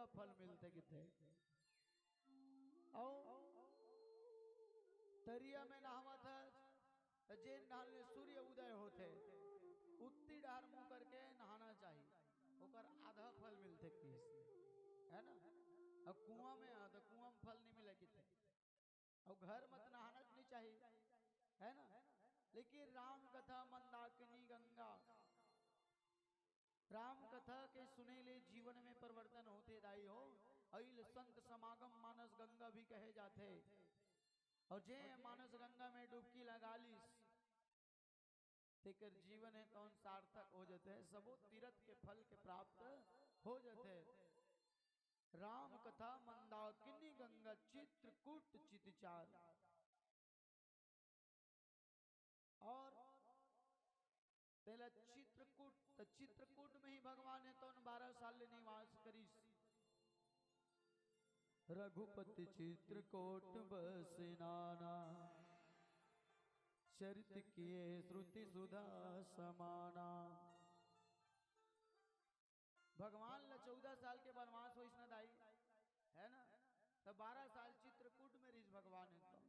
पूरा फल मिलते किथे। और तरिया में नहावा था जे नहाल में सूर्य उदय होते उतनी डार मुंह करके नहाना चाहिए ओकर आधा फल मिलते किस है ना। अब कुआं में तो कुआं में फल नहीं मिले किथे। और घर मत नहाना नहीं चाहिए है ना। लेकिन राम कथा मंदाकिनी गंगा राम कथा के सुने ले जीवन में परिवर्तन होते दाई हो। अइल संत समागम मानस गंगा भी कहे जाते। और जे मानस गंगा में डुबकी लगा लीस तेकर जीवन है कौन सार्थक हो जाते हैं। सबो तीर्थ के फल के प्राप्त हो जाते हैं। राम कथा मंदाकिनी गंगा चित्रकूट चितचार। और तेला चित्रकूट तो चित्रकूट में ही भगवान है तो 12 साल निवास करीस। रघुपति चित्रकूट बसिनाना चरित किए श्रुति सुधा समाना। भगवान ला 14 साल के वनवास हो इसने दाई है ना। तो 12 साल चित्रकूट में रिस भगवान है तो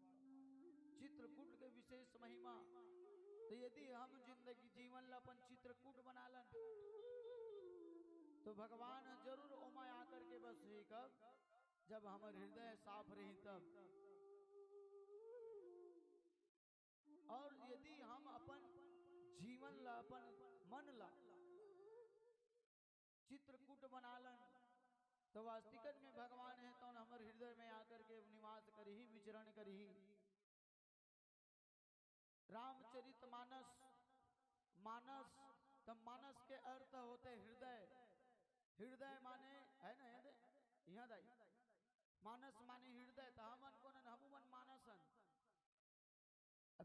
चित्रकूट के विशेष महिमा। तो यदि हम जिंदगी जीवन ला अपन चित्रकूट बना लन तो भगवान जरूर ओमा आकर के बस ही कब जब हमारे हृदय साफ रही तब। और यदि हम अपन जीवन ला अपन मन ला चित्रकूट बना लन तो वास्तविकत में भगवान है तो हमारे हृदय में आकर के निवास करी विचरण करी। रामचरित मानस मानस तो मानस के अर्थ होते हृदय। हृदय माने है ना यहाँ दाई मानस माने हृदय। तो हमन को हमू मन मानसन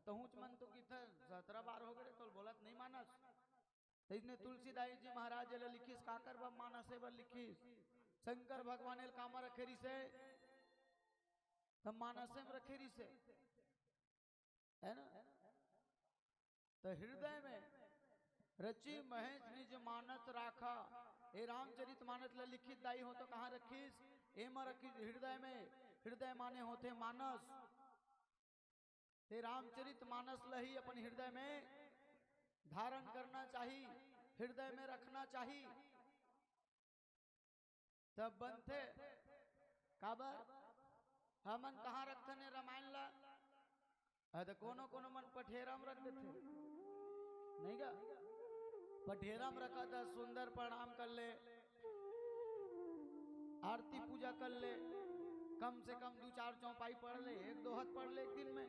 तहुच मन तो किधर 17 बार हो गए तो बोलत नहीं मानस। तो इसने तुलसीदास जी महाराज ले लिखिस काकर बा मानसे बर लिखिस। शंकर भगवान ने कामा रखेरी से तब मानसे में रखेरी से है ना। तो हृदय में रचि महेश निज मानस राखा। ए रामचरित मानस ला लिखित दाई हो तो कहाँ रखीस एम रखी हृदय में। हृदय माने होते मानस। ते रामचरित मानस लही अपन हृदय में धारण करना चाहिए हृदय में रखना चाहिए तब बनते। काबर हमन कहाँ रखते ने रामायण ला तो कोनो कोनो मन पठेरा में रख देते नहीं गा। पठेरा में रखा था सुंदर प्रणाम कर ले आरती पूजा कर ले कम से कम 2-4 चौपाई पढ़ ले 1-2 हाथ पढ़ ले एक दिन में।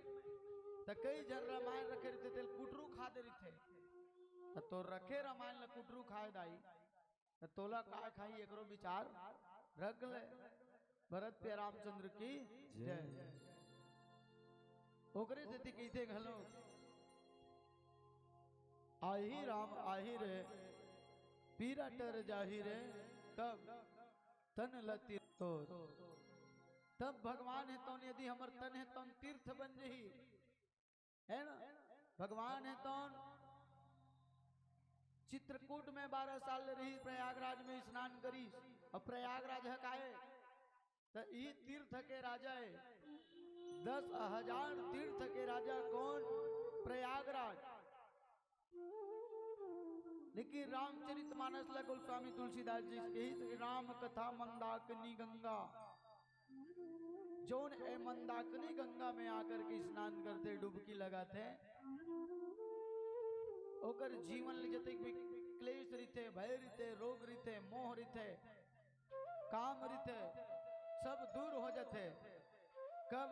तो कई जन रामायण रखे रहते थे कुटरू खा दे रहे थे तो रखे रामायण ला कुटरू खाए दाई तो तोला का खाई एकरो विचार रख ले। भरत पे रामचंद्र की जय। ओकरे से कहते घलो आही राम आही रे पीरा टर जाही रे कब तन लती तो। तब भगवान है तो यदि हमर तन है तो तीर्थ बन जही है ना। भगवान है तो चित्रकूट में 12 साल रही प्रयागराज में स्नान करी। और प्रयागराज है काहे तो ई तीर्थ के राजा है 10,000 तीर्थ के राजा कौन प्रयागराज। लेकिन रामचरित मानस ला गोस्वामी तुलसीदास जी के राम कथा मंदाकिनी गंगा जोन ए मंदाकिनी गंगा में आकर के स्नान करते डुबकी लगाते ओकर जीवन ले जते क्लेश रीते भय रीते रोग रीते मोह रीते काम रीते सब दूर हो जाते। कब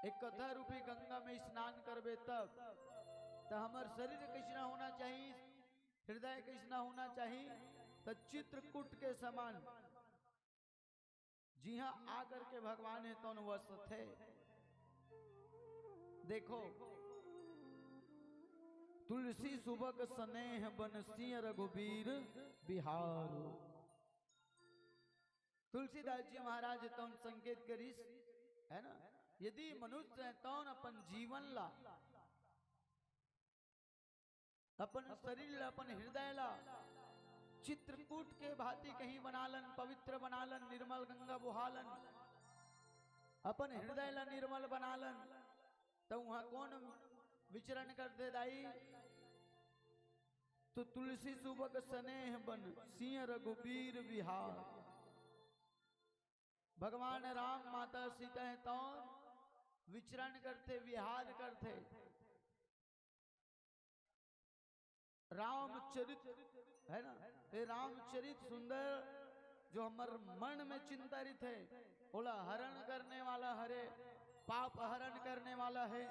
एक कथा रूपी गंगा में स्नान करबे तब तो हमार शरीर कैसना होना चाहिए हृदय कैसना होना चाहिए तो चित्रकूट के समान। जी हाँ आकर के भगवान है तो वस्त थे। देखो तुलसी सुबक स्नेह बनसिय रघुबीर बिहार। तुलसीदास जी महाराज तो संकेत करीस है ना। यदि मनुष्य है तो अपन जीवन ला अपन शरीर ला अपन हृदय ला चित्रकूट के भांति कहीं बनालन, पवित्र बनालन, निर्मल गंगा बुहालन, अपन हृदय ला निर्मल बनालन। तो वहां कौन विचरण करते दाई? तो तुलसी सुबक स्नेह बन सिंह रघुबीर विहार। भगवान राम माता सीता है तो विचरण करते, विहार करते। रामचरित है ना, ये रामचरित सुंदर जो हमार मन में चिंतित है, बोला हरण करने वाला हरे, पाप हरण करने वाला है।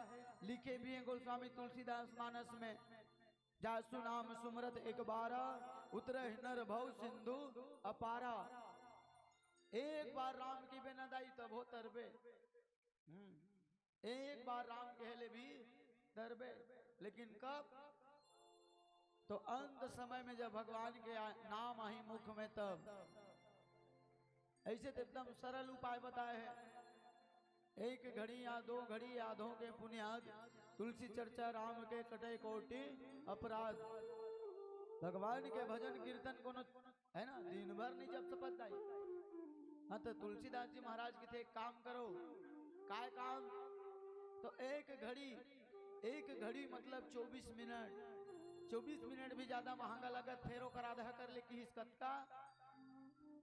लिखे भी हैं गोस्वामी तुलसीदास मानस में, जासु नाम सुमरत एक बारा, उतरे नर भव सिंधु अपारा। एक बार राम की बेनदाई तब हो तरबे, एक बार राम कहले भी तरबे, लेकिन कब? तो अंत समय में जब भगवान के नाम आई मुख में, तब ऐसे तो एकदम सरल उपाय बताए हैं। एक घड़ी या दो घड़ी यादों के पुण्याद, तुलसी चर्चा राम के कटे कोटि अपराध। भगवान के भजन कीर्तन को है ना, दिन भर नहीं जब सपत आई। हाँ तो तुलसीदास जी महाराज की थे, एक काम करो। काय काम? तो एक घड़ी मतलब 24 मिनट। 24 मिनट भी ज्यादा महंगा लगत, फेरो कर आधा कर ले कि हिस्कत का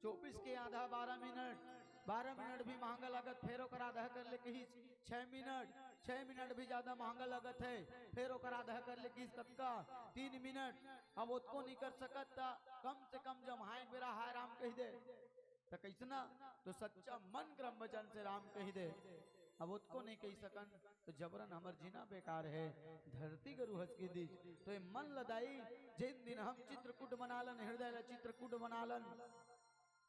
24 के आधा 12 मिनट, 12 मिनट भी महंगा लगत, फेरो कर आधा कर ले कि 6 मिनट, 6 मिनट भी ज्यादा महंगा लगत है, फेरो कर आधा कर ले कि हिस्कत का 3 मिनट। अब उसको नहीं कर सकत, कम से कम जब हाय मेरा हाय राम कह दे तो कैसना? तो सच्चा मन क्रम वचन से राम कह दे। अब उसको नहीं कह सकन तो जबरन हमर जीना बेकार है। धरती के रूहस की दीज तो ये मन लदाई, जिन दिन हम चित्रकूट बनालन, हृदय ला चित्रकूट बनालन,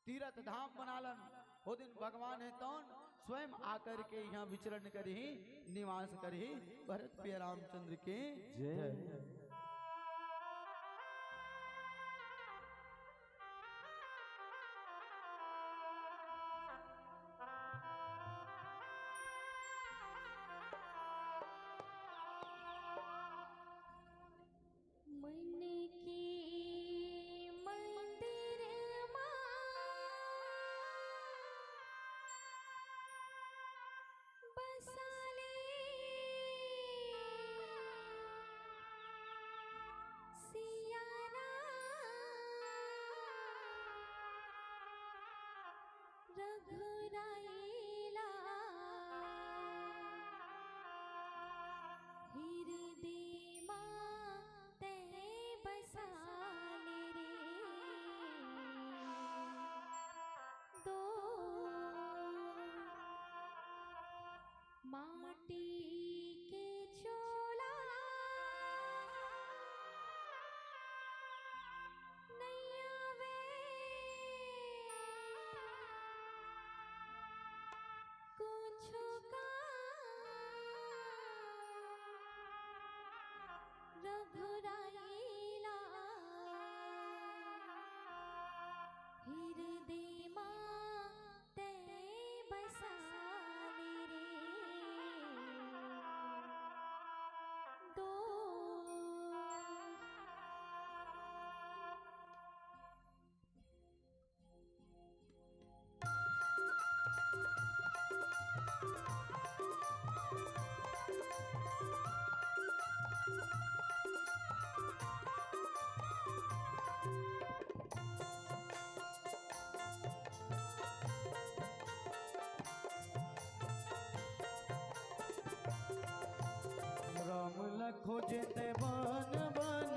तीर्थ धाम बनालन, वो दिन भगवान है तौन स्वयं आकर के यहाँ विचरण करी, निवास करी। भरत प्रिय रामचंद्र के जय। खोजते बन बन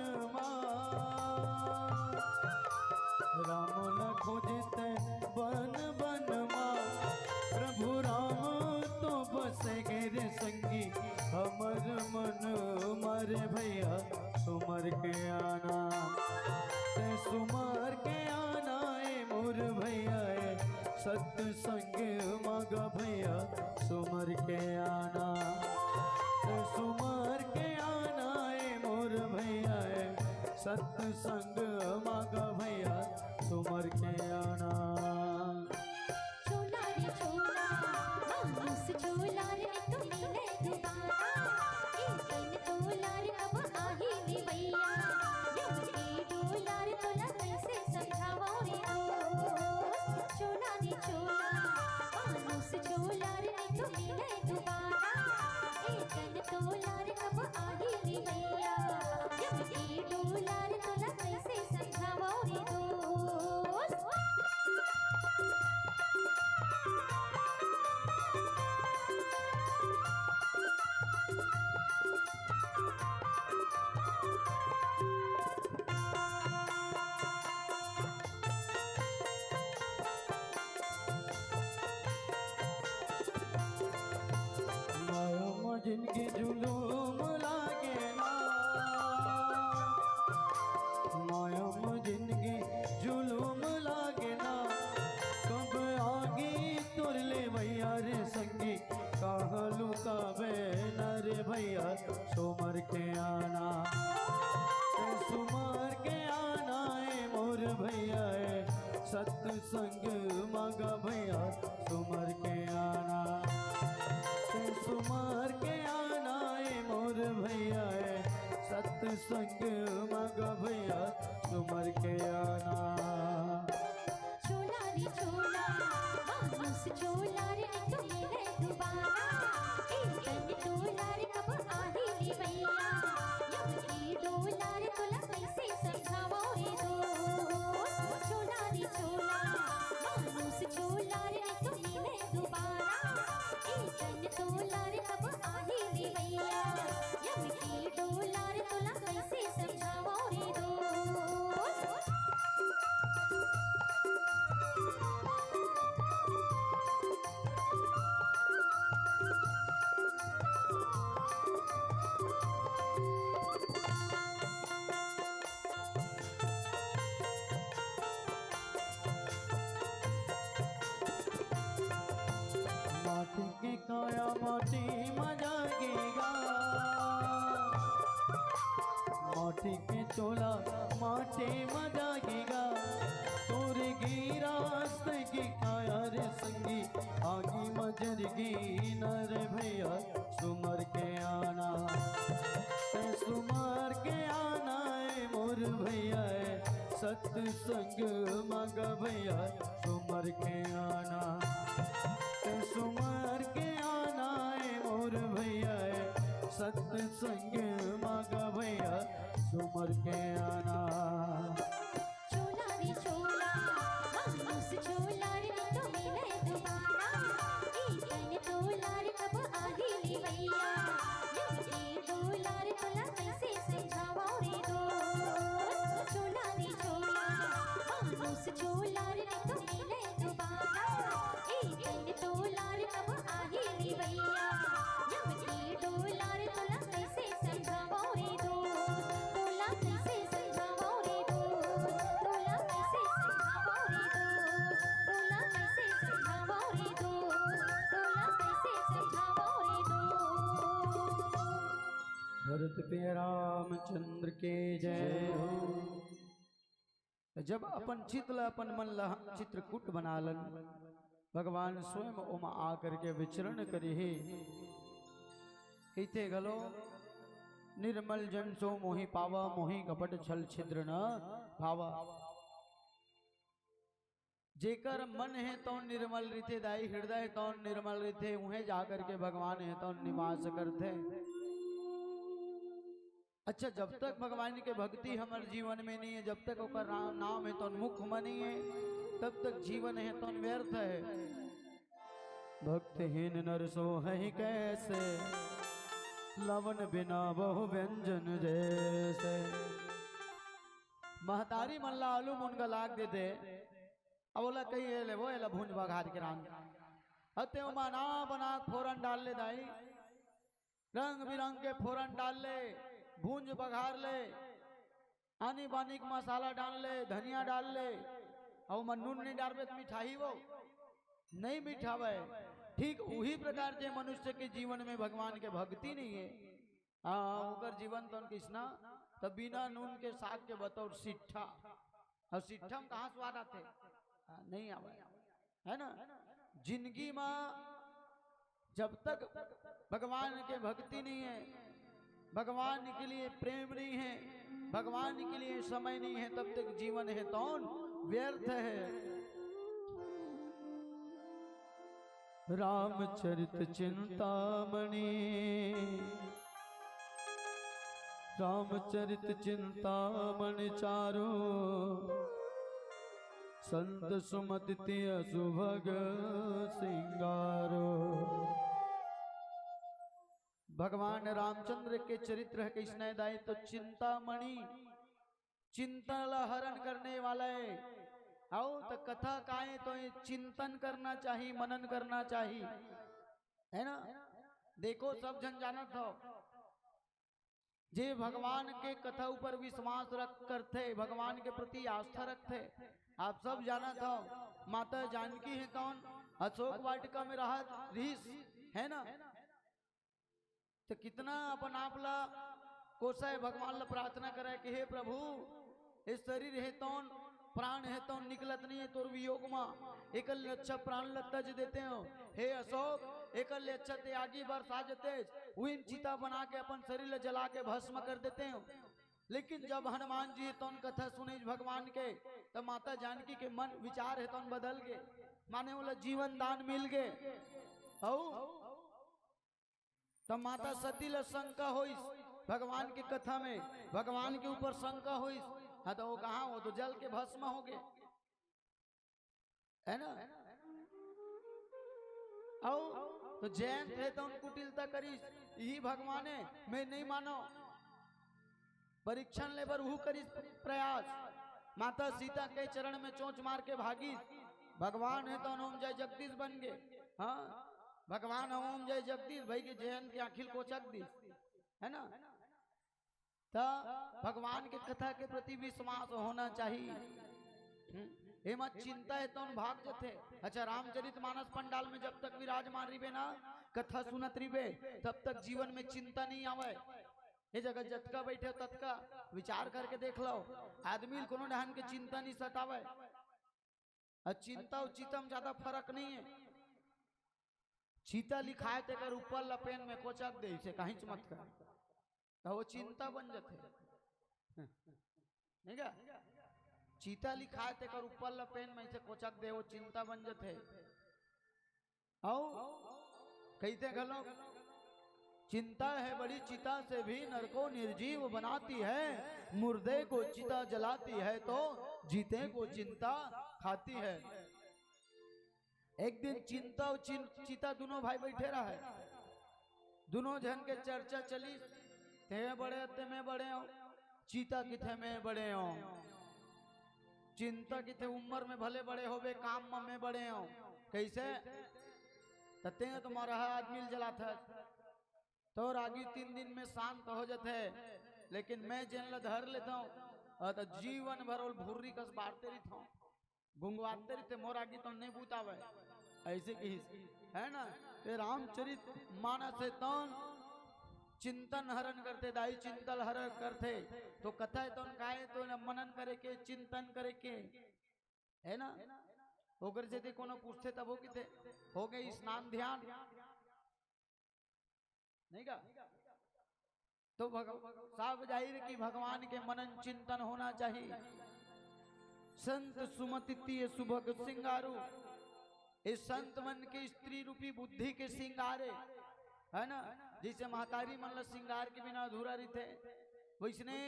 राम न खोजते बन बन प्रभु राम तो बसे गिर संगी हमर मन मारे भैया सुमर के आना, ते सुमर के आना ए मोर भैया सत्संग मगा भैया सुमर के आना, सुमर के आना ए मोर भैया सत्संग मागा भैया सुमर के आना। छोला रे छोला मानुस छोला रे तो मिले दोबारा, एक दिन डोला रे अब आही रे भैया, यो के डोला रे तो कैसे रे चोला मानुस चोला रे तो मिले दोबारा एक दिन तोला रे कब आही रे भैया जब की डोला रे तोला कैसे समझावो रे दोस्त जिनकी जुलूम लागे ना मायम जिनकी जुलूम लागे ना कब आगे तुर ले भैया रे संगी कहलू कबे न रे भैया सुमर के आना सुमर के आना है मोर भैया सत्संग मगा भैया सुमर के आना सुमर के आना है मोर भैया सत्संग मग भैया सुमर के आना चोला रे चोला मानुस चोला रे तो मिले दोबारा एक दिन तोला रे कब आही रे भैया जब की डोला रे तोला कैसे समझावो रे दोस्त चोला रे चोला मानुस चोला रे तो मिले दोबारा एक दिन तोला रे कब आही रे भैया जब की डोला रे तोला कैसे समझावो रे दोस्त माटी के काया माटी मजागेगा माटी के चोला माटी मजागेगा तोर गिरास्त की काया रे संगी आगी मजरगी नर भैया सुमर के आना सुमर के आना है मोर भैया सत्संग मग भैया सुमर के आना सुमर के आना है मोर भैया सत्संग मग भैया सुमर के आना चोला रे चोला मानुस चोला रे तो मिले दोबारा एक दिन तोला रे कब आही रे भैया जब की डोला रे तोला कैसे समझावो रे दोस्त चोला रे चोला मानुस चोला रे तो मिले दोबारा एक दिन तोला रे कब आही रे भैया जब की डोला रे तोला कैसे समझावो रे दोस्त तोला कैसे समझावो रे दोस्त तोला कैसे समझावो रे दोस्त तोला कैसे समझावो रे दोस्त तोला कैसे समझावो रे दोस्त भरत पे रामचंद्र के जय हो जब अपन चितल अपन मन लह चित्रकूट बनालन भगवान स्वयं ओम आकर के विचरण करे कहते गलो निर्मल जन सो मोहि पावा मोहि कपट छल छिद्र न भावा जेकर मन है तो निर्मल रिथे दाई हृदय तो निर्मल रिथे उन्हें जाकर के भगवान है तो निवास करते। अच्छा जब तक भगवान के भक्ति हमारे जीवन में नहीं है जब तक ओकर नाम है तो मुख में नहीं है तब तक जीवन है तो व्यर्थ है। भक्तहीन नर सो है कैसे लवन बिना बहु व्यंजन जैसे महतारी मल्ला आलू मुनगा लाग दे दे अब बोला कही ले वो एला भूंज बघार के राम हते माना बना फोरन डाल ले दाई रंग बिरंग के फोरन डाल ले भूंज बघार ले आनी बानी का मसाला डाल ले धनिया डाल ले और मन नून नहीं डालबे तो मिठाई वो नहीं मिठावे। ठीक वही प्रकार से मनुष्य के जीवन में भगवान के भक्ति नहीं है उनकर जीवन तो किसना तब बिना नून के साग के बतौर सिट्ठा और सिट्ठा में कहाँ स्वाद आते नहीं आवे है ना। जिंदगी में जब तक भगवान के भक्ति नहीं है भगवान के लिए प्रेम नहीं है भगवान के लिए समय नहीं है तब तक जीवन है तो व्यर्थ है। रामचरित चिंतामणि, रामचरित चिंतामणि चारो, संत सुमति सुभग सिंगारो। भगवान रामचंद्र के चरित्र के स्नेहदायी तो चिंतामणि, चिंता हरण करने वाला है। आओ तो कथा काए तो ये चिंतन करना चाहिए, मनन करना चाहिए, है ना। देखो सब जन जानत हो जे भगवान के कथा ऊपर विश्वास रख करते, भगवान के प्रति आस्था रखते। आप सब जानत हो माता जानकी है कौन, अशोक वाटिका में रहा रीस, है ना। तो कितना अपन आप ला कोसा है भगवान ला प्रार्थना करे कि हे प्रभु इस शरीर है तौन, प्राण है तो निकलत नहीं है तोर वियोग मां, एकल अच्छा प्राण लत्ता जे देते हो। हे अशोक एकल अच्छा त्यागी बरसा जते उन चिता बना के अपन शरीर ले जला के भस्म कर देते हो। लेकिन जब हनुमान जी तो कथा सुने भगवान के, तो माता जानकी के मन विचार है तो बदल गए, माने बोला जीवन दान मिल गए। तब माता सती ल शंका होइस भगवान की कथा में, भगवान के ऊपर शंका होइस। हाँ तो वो कहा, वो तो जल के भस्म हो गए, है ना। आओ तो जैन थे तो उन कुटिलता करी, यही भगवान है मैं नहीं मानो, परीक्षण ले बर हु करी प्रयास। माता सीता के चरण में चोंच मार के भागी, भगवान है तो ओम जय जगदीश बन गए। हाँ भगवान ओम जय जगदीश भाई के जैन की आखिल को चक दी, है ना। तो भगवान के कथा के प्रति विश्वास होना चाहिए। एमा चिंता है तो भाग जथे। अच्छा रामचरित मानस पंडाल में जब तक विराजमान रिबे ना, कथा सुनत रिबे, तब तक जीवन में चिंता नहीं आवे। ये जगह जतका बैठे ततका विचार करके देख लो, आदमी कोनो ढंग के चिंता नहीं सतावे। चिंता और चिता में ज्यादा फर्क नहीं है। चीता लिखाए ते कर ऊपर लपेन में कोचक दे से कहीं मत कर, तो वो चिंता बन जाते, नहीं क्या। चीता लिखाए ते कर ऊपर लपेन में से कोचक दे, वो चिंता बन जाते। आओ कहते गलो चिंता है बड़ी, चिता से भी नर को निर्जीव बनाती है, मुर्दे को चिता जलाती है तो जीते को चिंता खाती है। एक दिन चिंता और चिता दोनों भाई बैठे रहे, दोनों जन के चर्चा चली, ते बड़े ते मैं बड़े हो, चीता किथे मैं बड़े हो। चिंता किथे उम्र में भले बड़े हो बे, काम में बड़े हो। कैसे तते तुम्हारा आदमी जलाता तो रागी 3 दिन में शांत हो जाते, लेकिन मैं जिन ल धर लेता हूँ तो जीवन भर भूरी कस बांटते रहता हूँ, गुंगवाते रहते, मोर आगे तो नहीं बूतावे ऐसे की, है ना। ये रामचरित मानस है तो चिंतन हरण करते, दाई चिंतन हरण करते, तो कथा है तो काहे तो मनन करे के, चिंतन करे के, है ना। ओकर यदि कोनो पूछते तब हो किते हो गए स्नान ध्यान, नहीं का। तो साफ जाहिर कि भगवान के मनन चिंतन होना चाहिए। संत सुमति सुभग सिंगारू, इस संत मन के स्त्री रूपी बुद्धि के सिंगारे, है ना। जैसे महतारी मन सिंगार के बिना अधूरा रहते, वैसने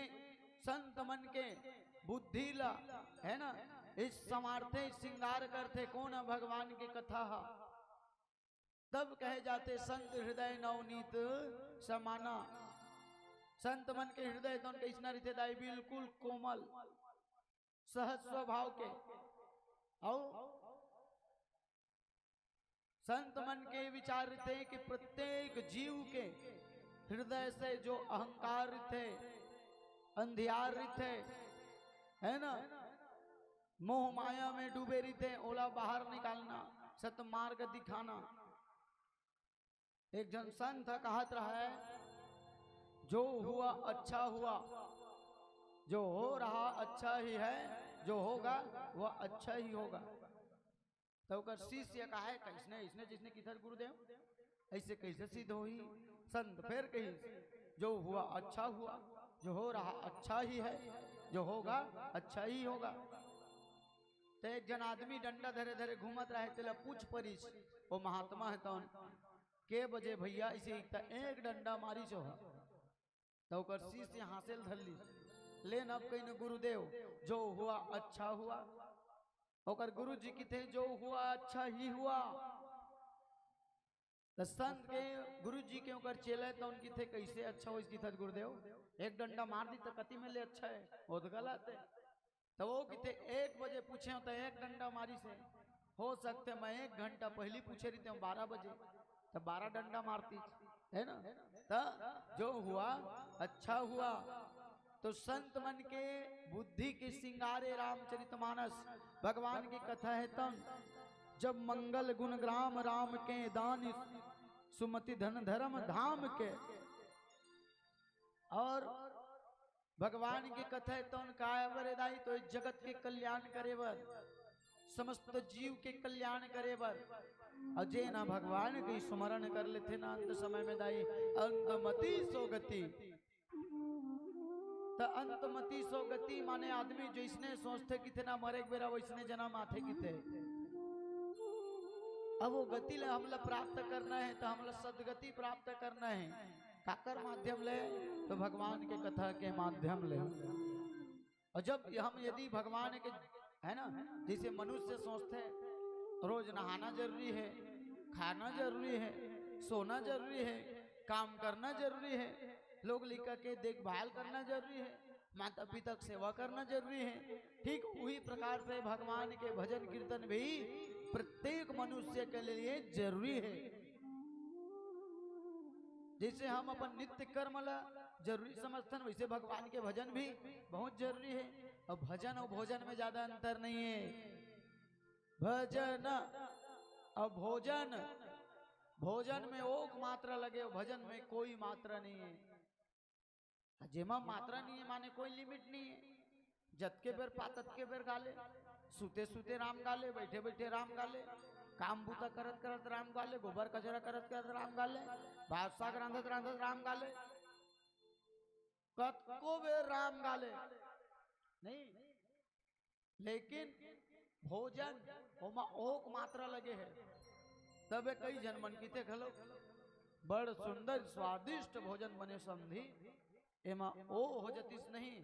संत मन के बुद्धि ला, है ना, इस समार्थे सिंगार करते। कौन भगवान की कथा, तब कहे जाते संत हृदय नवनीत समाना। संत मन के हृदय तो कैसना रहते दाई, बिल्कुल कोमल सहज स्वभाव के। और संत मन के विचार थे कि प्रत्येक जीव के हृदय से जो अहंकार थे, अंधियार थे, है ना, मोह माया में डूबे रहते, ओला बाहर निकालना, सतमार्ग दिखाना। एक जन संत कहत रहा है, जो हुआ अच्छा हुआ, जो हो रहा अच्छा ही है, जो होगा वह अच्छा ही होगा। तो शिष्य कहा है कैसने इसने जिसने किधर गुरुदेव ऐसे कैसे सिद्ध हुई। संत फिर कही, जो हुआ अच्छा हुआ, जो हो रहा अच्छा ही है, जो होगा अच्छा ही होगा। तो एक जन आदमी डंडा धरे धरे घूमत रहे तेला पूछ परिस वो महात्मा है तौन के बजे भैया इसे एक डंडा मारी छो तो ओकर शीश हासिल धर ली लेन अब कहीं गुरुदेव जो हुआ अच्छा हुआ ओकर गुरु जी की थे जो हुआ अच्छा ही हुआ। तो संत के गुरु जी के ओकर चेले तो उनकी थे कैसे अच्छा हो इसकी था गुरुदेव एक डंडा मार दी तो कति में ले अच्छा है वो तो गलत है। तो वो किथे 1 बजे पूछे हो तो एक डंडा मारी से हो सकते मैं 1 घंटा पहले पूछे रही हूँ 12 बजे तो 12 डंडा मारती है ना। तो जो हुआ अच्छा हुआ। तो संत मन के बुद्धि के सिंगारे रामचरितमानस भगवान की कथा है तम जब मंगल गुण ग्राम राम के दान सुमति धन धर्म धाम के और भगवान की कथा है तो काय दाई तो इस जगत के कल्याण करे बर समस्त जीव के कल्याण करे बर अजय ना भगवान के स्मरण कर लेते ना अंत समय में दाई अंतमति सो गति। तो अंतमति सो गति माने आदमी जो इसने सोचते कि थे ना मरे बेरा वैसने जन्म आते कि थे अब वो गति ले हमला प्राप्त करना है तो हमला सदगति प्राप्त करना है काकर माध्यम ले तो भगवान के कथा के माध्यम ले। और जब हम यदि भगवान के है ना जैसे मनुष्य सोचते हैं रोज नहाना जरूरी है खाना जरूरी है सोना जरूरी है काम करना जरूरी है लोग लिखा के देखभाल करना जरूरी है माता पिता की सेवा करना जरूरी है ठीक उसी प्रकार से भगवान के भजन कीर्तन भी प्रत्येक मनुष्य के लिए जरूरी है। जैसे हम अपन नित्य कर्म ला जरूरी समझते हैं वैसे भगवान के भजन भी बहुत जरूरी है। और भजन और भोजन में ज्यादा अंतर नहीं है। भजन और भोजन भोजन में एक मात्रा लगे भजन में कोई मात्रा नहीं है। जेमा मात्रा नहीं है माने कोई लिमिट नहीं है। जत के बेर पातत के बेर गाले सुते सुते राम गाले बैठे बैठे राम गाले काम बूता करत करत राम गाले गोबर कचरा करत करत राम गाले भात साग रांधत रांधत राम गाले कतको बेर राम गाले नहीं। लेकिन भोजन ओमा ओक मात्रा लगे है तबे कई जन मन की थे खलो बड़ सुंदर स्वादिष्ट भोजन बने समझी एमा ओ हो जतीस नहीं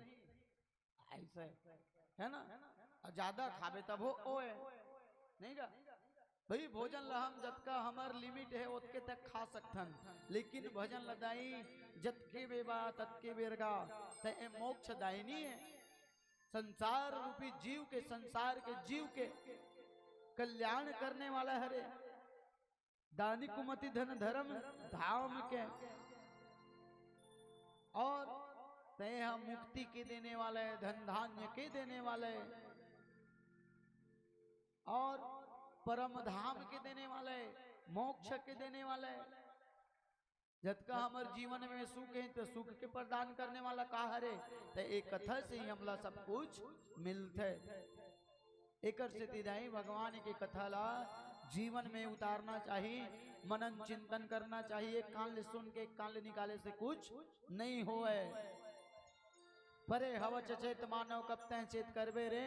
ऐसे है ना ज्यादा खावे तब हो ओ है नहीं का भाई भोजन ला हम जतका हमार लिमिट है उतके तक खा सकथन लेकिन भजन लदाई जतके बेबा ततके बेरगा ते मोक्ष दायिनी है। संसार रूपी जीव के संसार के जीव के कल्याण करने वाला हरे दानी कुमति धन धर्म धाम के और तय मुक्ति के देने वाले धन धान्य के देने वाले और परम धाम के देने वाले मोक्ष के देने वाले जतका हमारे जीवन में सुख है तो सुख के प्रदान करने वाला का हरे तो एक कथा से ही हमला सब कुछ मिलते एक से भगवान की कथा ला जीवन में उतारना चाहिए मनन चिंतन करना चाहिए। कान ले सुन के कान ले निकाले से कुछ नहीं होए परे हवा चेत मानव कब तय चेत करबे रे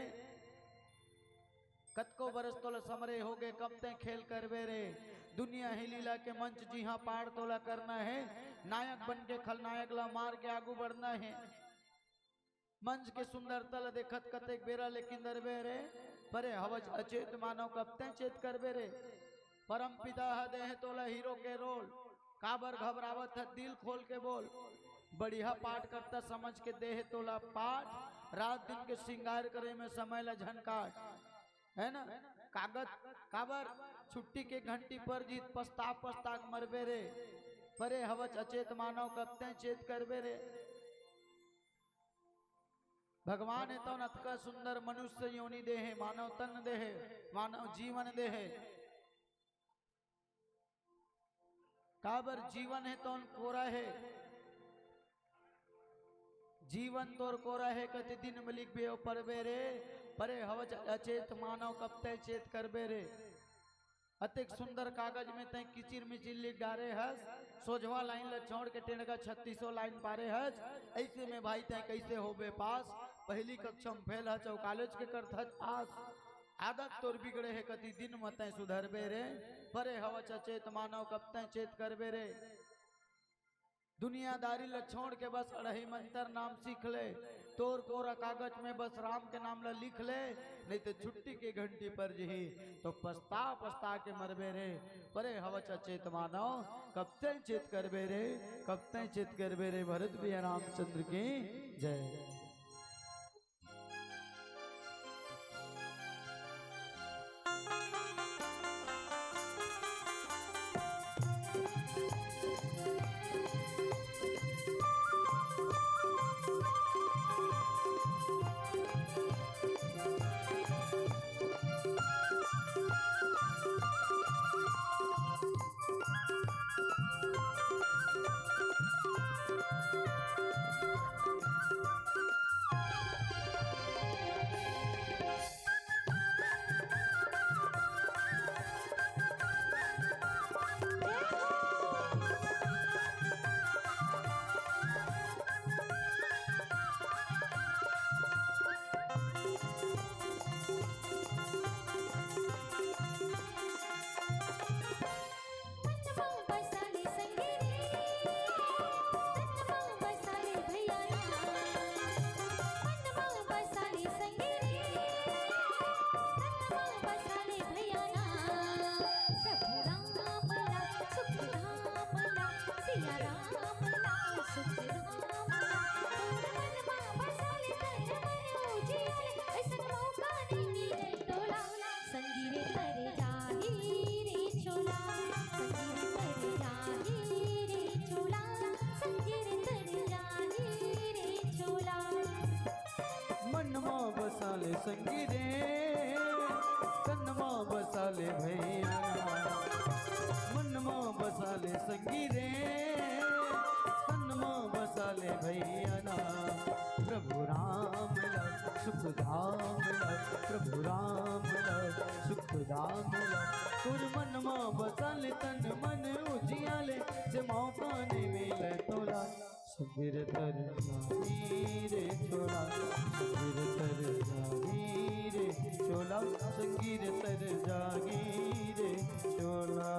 कतको बरस तोला समरे हो गए कब तय खेल करबे रे दुनिया ही लीला के मंच जी हाँ पार तोला करना है नायक बन के खलनायक ला मार के आगू बढ़ना है मंच के सुंदरता ला देखत कतेक बेरा लेकिन दरबे रे परे हवच अचेत मानव कब तय चेत करबे रे परम पिता देह तोला हीरो के रोल काबर घबरावत है दिल खोल के बोल बढ़िया पाठ करता समझ के देह तोला पाठ रात दिन के श्रृंगार करे में समय ला झनकाट है ना कागज काबर छुट्टी के घंटी पर जीत पछता मरबे रे परे हवच अचेत मानव कब चेत करबे रे। भगवान है तो नथका सुंदर मनुष्य योनि देहे मानव तन देहे मानव जीवन देहे काबर जीवन है तो कोरा है जीवन तोर कोरा है कति दिन में लिख बे परबे रे परे हवच अचेत मानव कब तय चेत करबे रे। अतिक सुंदर कागज में तय किचिर मिचिर लिख डारे हस सोझवा लाइन ल छोड़ के टेढ़गा 3600 लाइन पारे हज ऐसे में भाई तय कैसे हो बे पास पहली कक्षा में फेल हज और कॉलेज के करत हज आस आदत तोर बिगड़े है कति दिन मत सुधरबे रे परे हवच चेत मानव कब तय चेत करबे रे दुनियादारी ल छोड़ के बस अढ़ई मंत्र नाम सीख ले तोर कोरा कागज में बस राम के नाम ला लिख ले नहीं तो छुट्टी के घंटी पर जही तो पछता पछता के मरबे रे परे हवच चेत मानव कब तय चेत करबे रे कब तय चेत करबे रे भरत भी रामचंद्र की जय। बसाले संगी रे कन्नमा बसाले भैया मनमा बसाले संगी रे कन्नमा बसाले भैया प्रभु राम सुख धाम प्रभु राम सुख धाम तुर मनमा बसाले तन मन उजियाले से मौका नहीं मिले तोला सुबीर तर रे छोला सुबीर तर रे छोला संगीर तर जागीरे छोला।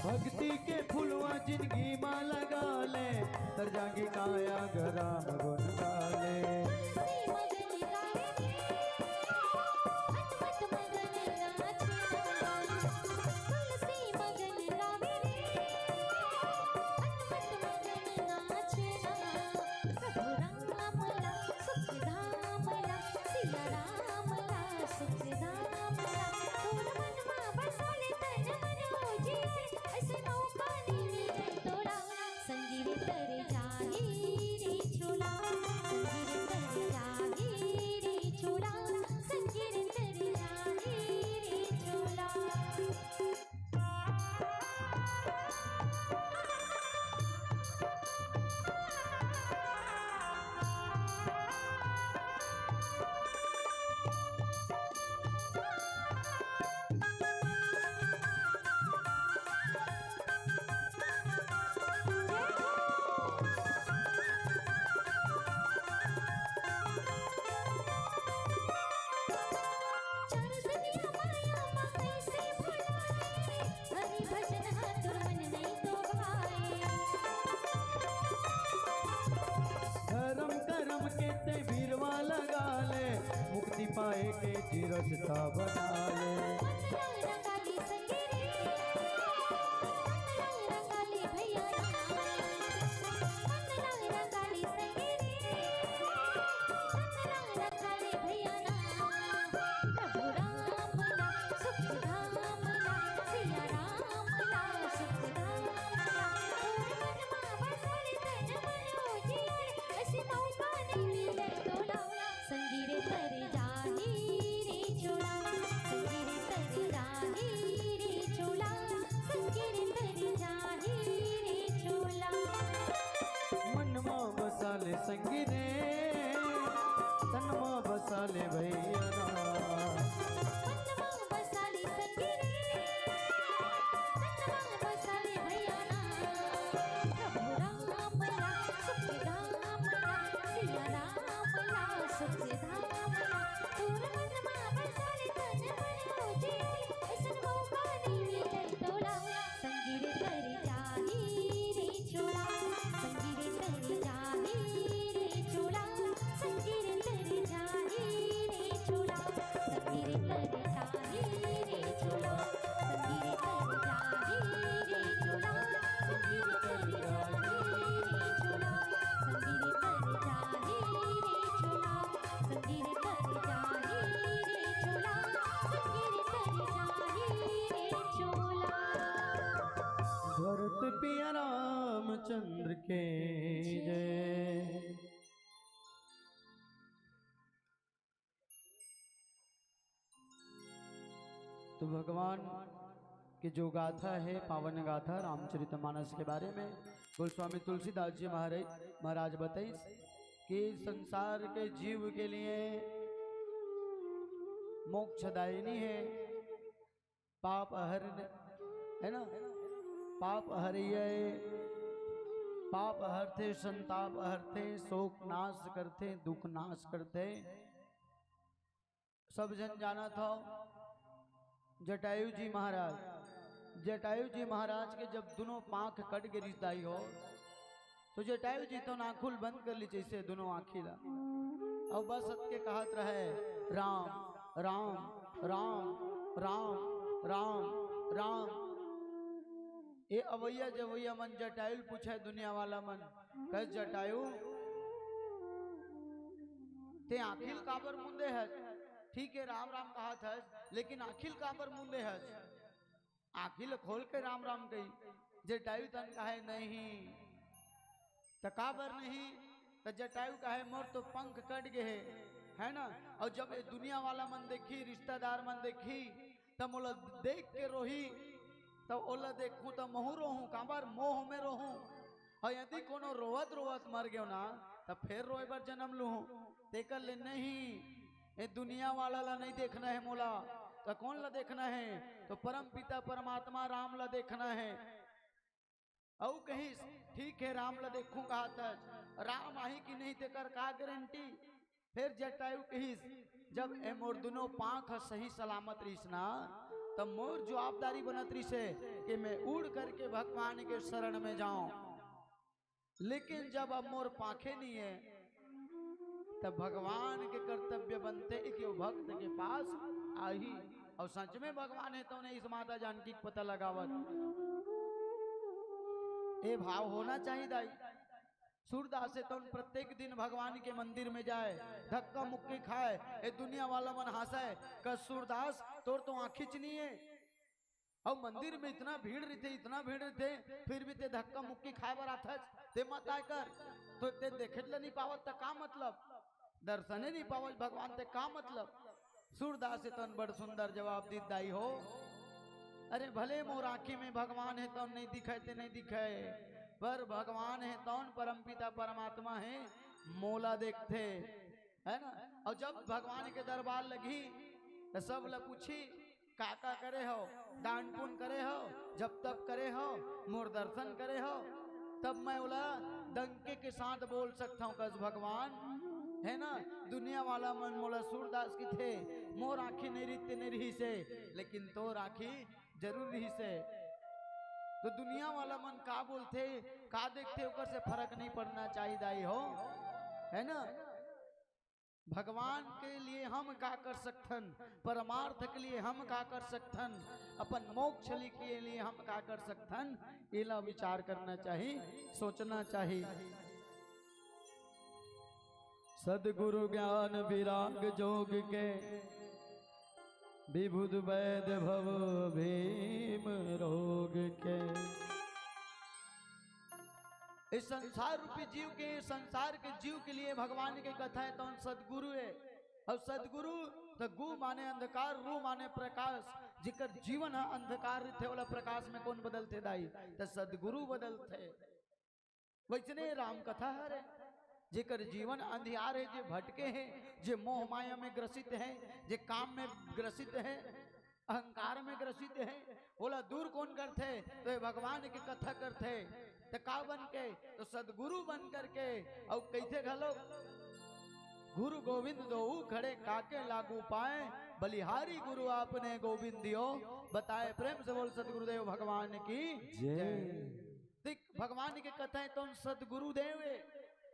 भक्ति के फुलवा जिंदगी माँ लगा ले तर जागे काया गराम गुन गाले पाए के चिरसता बना ले भैया तो भगवान की जो गाथा है, पावन गाथा रामचरितमानस के बारे में गोस्वामी तुलसीदास जी महाराज बताइए कि संसार के जीव के लिए मोक्षदायिनी है, पाप हरण है ना, पाप हरिये, पाप हरते, संताप हरते, शोक नाश करते, दुख नाश करते। सब जन जाना था जटायु जी महाराज, जटायु जी महाराज के जब दोनों पांख कट के रिश्ताई हो तो जटायु जी तो नाखुल बंद कर ली जैसे दोनों आखिला और बस के कहत रहे राम राम राम राम राम राम। ये अवैया जवैया मन जटायु पूछे दुनिया वाला मन कह जटायु ते आखिल काबर मुंदे है, ठीक है राम राम कहा था लेकिन आखिल काबर मुंदे है, आखिल खोल के राम राम कही। जटायु तन कहे नहीं तकाबर नहीं, तो जटायु कहे मोर तो पंख कट गए है ना। और जब ये दुनिया वाला मन देखी, रिश्तेदार मन देखी, तब ओला देख के रोही, तब ओला देखूं तो महू रोहूं, काबर मोह में रोहूं। और यदि कोनो रोवत रोवत मर गयो ना तब फिर रोए बार जन्म लूं, तेकर ले नहीं ये दुनिया वाला ला नहीं देखना है मोला, तो कौन ला देखना है, तो परम पिता परमात्मा राम ला देखना है। औ कहीं ठीक है राम ला देखूं कहा था, राम आही की नहीं तेकर का गारंटी। फिर जटायु कही जब ए मोर दोनों पांख सही सलामत रहीस ना तब मोर जवाबदारी बनत रही से कि मैं उड़ करके भगवान के शरण में जाऊं। लेकिन जब अब मोर पांखे नहीं है तब भगवान के कर्तव्य बनते कि वो भक्त के पास आई, और सच में भगवान है तो उन्हें इस माता जानकी पता लगावत। ये भाव होना चाहिए दाई। सूरदास से तो प्रत्येक दिन भगवान के मंदिर में जाए, धक्का मुक्की खाए, ये दुनिया वाला मन हंसाए कि सूरदास तोर तो आँखी नहीं है, और मंदिर में इतना भीड़ रहते, इतना भीड़ रहते, फिर भी ते धक्का मुक्की खाए बर आता ते मत आए कर, तो ते देखे नहीं पावत तो का मतलब, दर्शने नहीं पावत भगवान ते का मतलब। सूरदास से तो बड़ सुंदर जवाब दी दाई हो, अरे भले मोर आँखी में भगवान है तो नहीं दिखाए ते नहीं दिखाए, पर भगवान है तो परमपिता परमात्मा है मोला देखते है ना। और जब भगवान के दरबार लगी तो सब ल पूछी काका करे हो, दान पुण्य करे हो, जब तब करे हो, मोर दर्शन करे हो, तब मैं बोला डंके के साथ बोल सकता हूँ कस भगवान है ना। दुनिया वाला मन मोला सूरदास की थे, मोर आँखी नहीं रीते नहीं रही से, लेकिन तोर आँखी जरूर रही से। तो दुनिया वाला मन का बोलते का देखते ओकर से फर्क नहीं पड़ना चाहिए दाई हो, है ना। भगवान के लिए हम का कर सकथन, परमार्थ के लिए हम का कर सकथन, अपन मोक्ष के लिए हम का कर सकथन, इला विचार करना चाहिए, सोचना चाहिए। सदगुरु ज्ञान विराग जोग के विभुद वैद भव भीम रोग के। इस संसार रूपी जीव के, संसार के जीव के लिए भगवान की कथा है तो सदगुरु है। और सदगुरु तो गु माने अंधकार, रू माने प्रकाश, जिकर जीवन अंधकार थे वाला प्रकाश में कौन बदलते दाई, तो सदगुरु बदलते। वैसने राम कथा है जेकर जीवन अंधियार है, जे भटके हैं, जे मोह माया में ग्रसित है, जे काम में ग्रसित है, अहंकार में ग्रसित है, बोला दूर कौन करते, तो भगवान की कथा करते, तो का बन के, तो सदगुरु बन करके। और कैसे घलो गुरु गोविंद दो खड़े काके लागू पाए, बलिहारी गुरु आपने गोविंद दियो बताए। प्रेम से बोल सदगुरुदेव भगवान की जय। भगवान की कथाएं तो सदगुरुदेव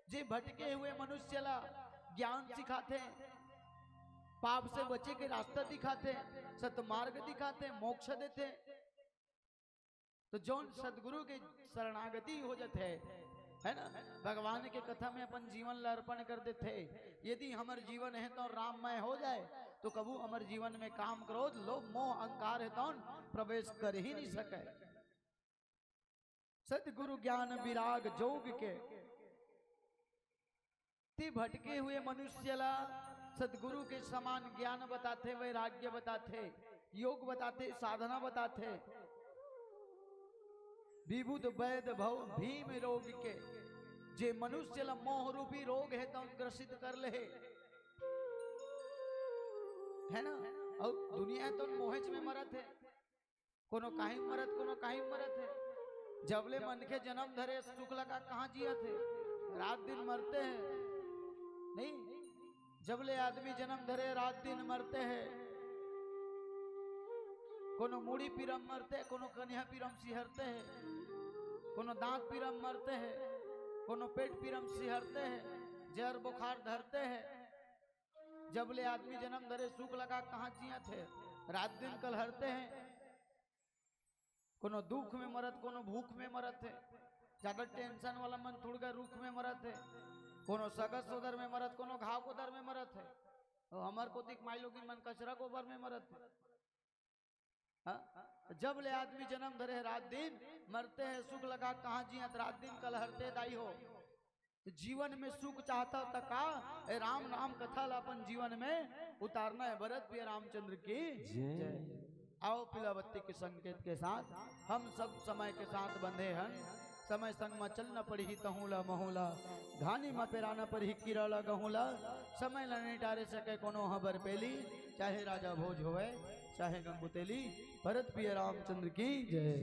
जे भटके हुए मनुष्य ला ज्ञान सिखाते, पाप से बचे के रास्ता दिखाते, सतमार्ग दिखाते, मोक्ष देते। तो जौन सदगुरु के शरणागति हो जाते है ना, भगवान के कथा में अपन जीवन ला अर्पण कर देते। यदि हमार जीवन है तो राममय हो जाए, तो कबू हमार जीवन में काम क्रोध लोभ मोह अहंकार है तो प्रवेश कर ही नहीं सके। सदगुरु ज्ञान विराग जोग के भटके हुए मनुष्य ला सदगुरु के समान ज्ञान बताते, वैराग्य बताते, योग बताते, साधना बताते। विभुत वैद भव भीम रोग के, जे मनुष्य ला मोह रूपी रोग है तो ग्रसित कर ले, है ना। और दुनिया तो मोहच में मरत है, कोनो काहे मरत, कोनो काहे मरत है। जबले मन के जन्म धरे सुख लगा कहाँ जिया थे, रात दिन मरते हैं नहीं। जबले आदमी जन्म धरे रात दिन मरते हैं। कोनो मूड़ी पीरम मरते, कोनो कन्या पीरम सिहरते हैं, कोनो दांत पीरम मरते हैं, कोनो पेट पीरम सिहरते हैं, जर बुखार धरते हैं। जबले आदमी जन्म धरे सुख लगा कहाँ जिया थे, रात दिन कल हरते हैं। कोनो दुख में मरत, कोनो भूख में मरत है। ज्यादा टेंशन वाला मन थोड़ा रुख में मरत है। कोनो सगस उदर में मरत, कोनो घाव को दर में मरत है। तो हमार को दिख माई लोगी मन कचरा गोबर में मरत है। जब ले आदमी जन्म धरे रात दिन मरते हैं, सुख लगा कहाँ जियत, रात दिन कल हरते दाई हो। जीवन में सुख चाहता था का, राम नाम कथा अपन जीवन में उतारना है। भरत प्रिय रामचंद्र की जय। आओ पिलावत्ती के संकेत के साथ हम सब समय के साथ बंधे हैं। समय संग में चलना पड़ी तहूला महुला, घानी में पेराना पड़ी किराला गहुला। समय न नहीं टारे सके कोनो हबर पेली, चाहे राजा भोज होवे चाहे गंगुतेली। भरत प्रिय रामचंद्र की जय।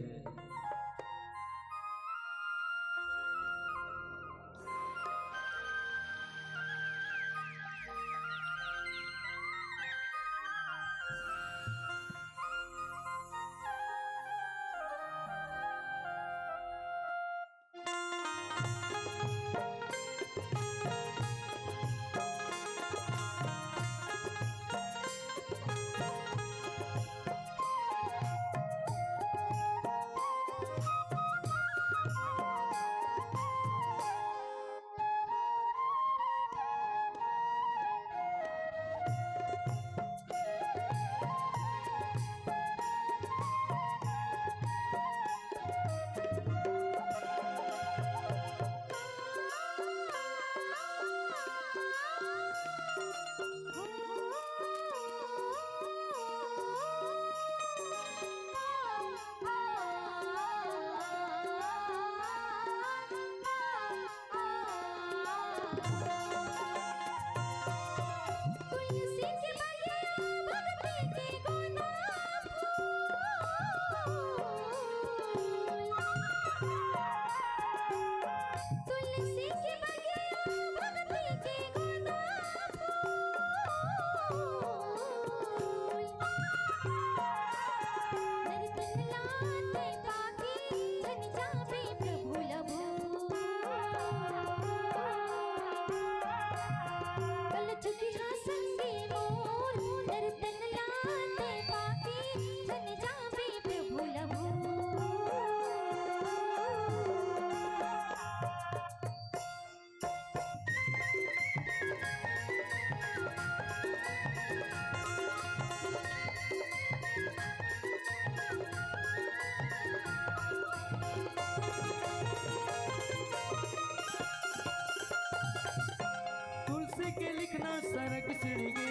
सरक सिड़गे,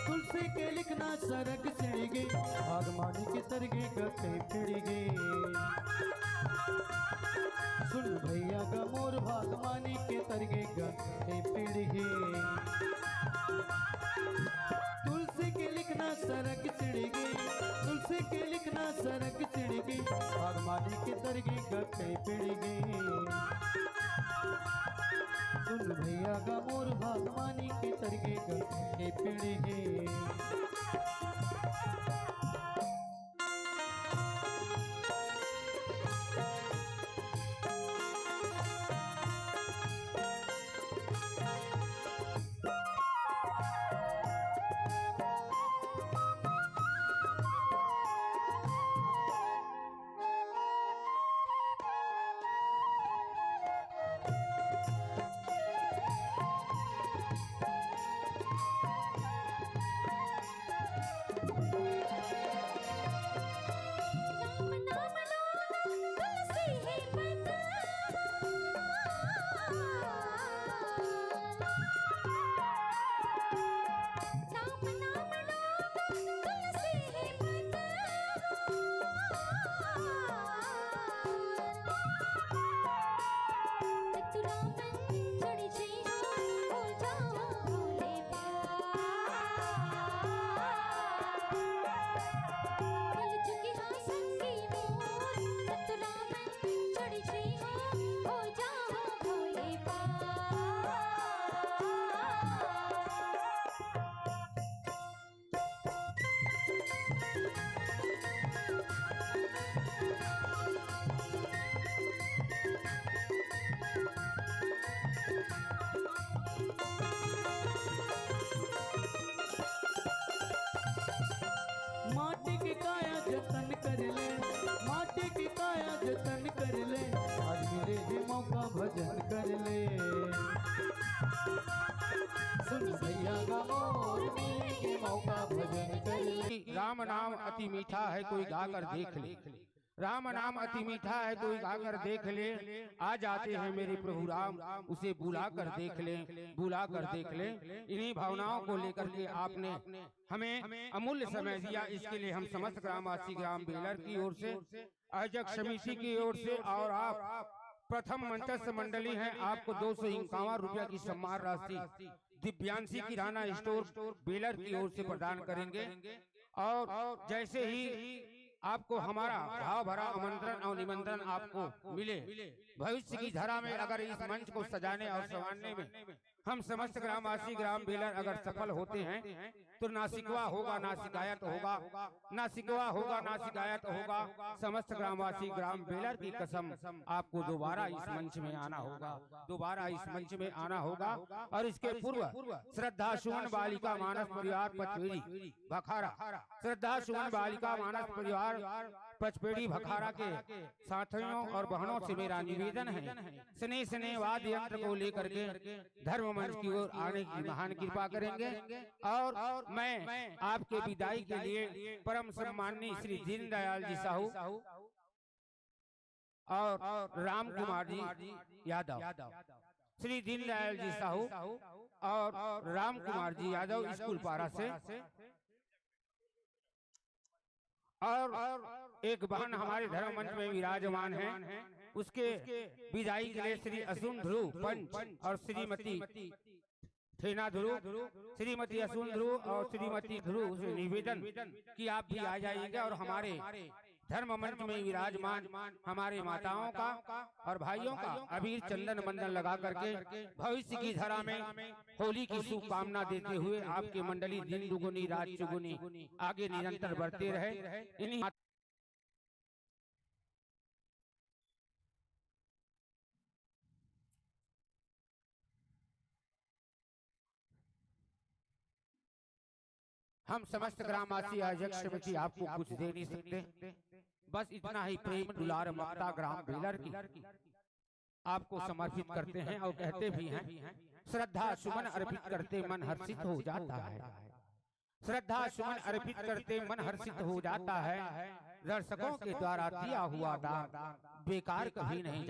तुलसी के लिखना सरक सिड़गे, आगमानी के तरगे गते पिड़गे। सुन भैया का मोर भागमानी के तरगे गते पिड़गे। तुलसी के लिखना सरक सिड़गे, तुलसी के लिखना सरक सिड़गे, आगमानी के तरगे गते पिड़गे। सुन भैया का मोर भागवानी के तरगे गए पिड़गे। नाम अति मीठा है कोई गाकर देख ले, राम नाम अति मीठा है कोई गाकर देख ले, आ जाते हैं मेरे प्रभु राम उसे बुला कर देख ले, बुला कर देख ले। इन्हीं भावनाओं को लेकर के आपने हमें अमूल्य समय दिया, इसके लिए हम समस्त ग्रामवासी ग्राम बेलर की ओर से, आयोजक समिति की ओर से और आप प्रथम मंचस्थ मंडली हैं, आपको 251 रुपया की सम्मान राशि दिव्यांशी किराना स्टोर बेलर की ओर से प्रदान करेंगे। और जैसे ही आपको हमारा भाव भरा आमंत्रण और निमंत्रण आपको मिले, भविष्य की धारा में अगर इस मंच को सजाने और संवारने में हम समस्त ग्रामवासी ग्राम बेलर अगर सफल होते हैं तो ना शिकवा होगा ना शिकायत होगा, ना शिकवा होगा ना शिकायत होगा। समस्त ग्रामवासी ग्राम बेलर की कसम आपको दोबारा इस मंच में आना होगा, दोबारा इस मंच में आना होगा। और इसके पूर्व श्रद्धा सुमन बालिका मानस परिवार पचपेड़ी भखारा, श्रद्धा सुमन बालिका मानस परिवार पचपेड़ी भखारा के साथियों और बहनों से मेरा निवेदन है, स्नेह स्नेह वाद्य यंत्र को लेकर के धर्म मंच की ओर आने की महान कृपा करेंगे। और मैं आपके विदाई के लिए परम सम्माननीय श्री दीनदयाल जी साहू और राम कुमार जी यादव, श्री दीनदयाल जी साहू और राम कुमार जी यादव स्कूल पारा से, और एक बहन हमारे धर्म मंच में विराजमान है, उसके विदाई के लिए श्री असुन ध्रुव पंच और श्रीमती ठेना ध्रुव, श्रीमती असुन ध्रुव और श्रीमती ध्रुव से निवेदन कि आप भी आ जाइएगा और हमारे धर्म मंच में विराजमान हमारे माताओं का और भाइयों का अबीर चंदन बंदन लगा करके भविष्य की धारा में होली की शुभकामना देते हुए आपके मंडली दिन दुगुनी रात चुगुनी आगे निरंतर बढ़ते रहे। इन्हीं हम समस्त ग्रामवासी आयोजक समिति आपको कुछ दे नहीं सकते, बस इतना ही प्रेम दुलार ममता ग्राम बेलर की आपको समर्पित करते हैं और कहते भी हैं, श्रद्धा सुमन अर्पित करते मन हर्षित हो जाता है, श्रद्धा सुमन अर्पित करते मन हर्षित हो जाता है, दर्शकों के द्वारा दिया हुआ दान बेकार कभी नहीं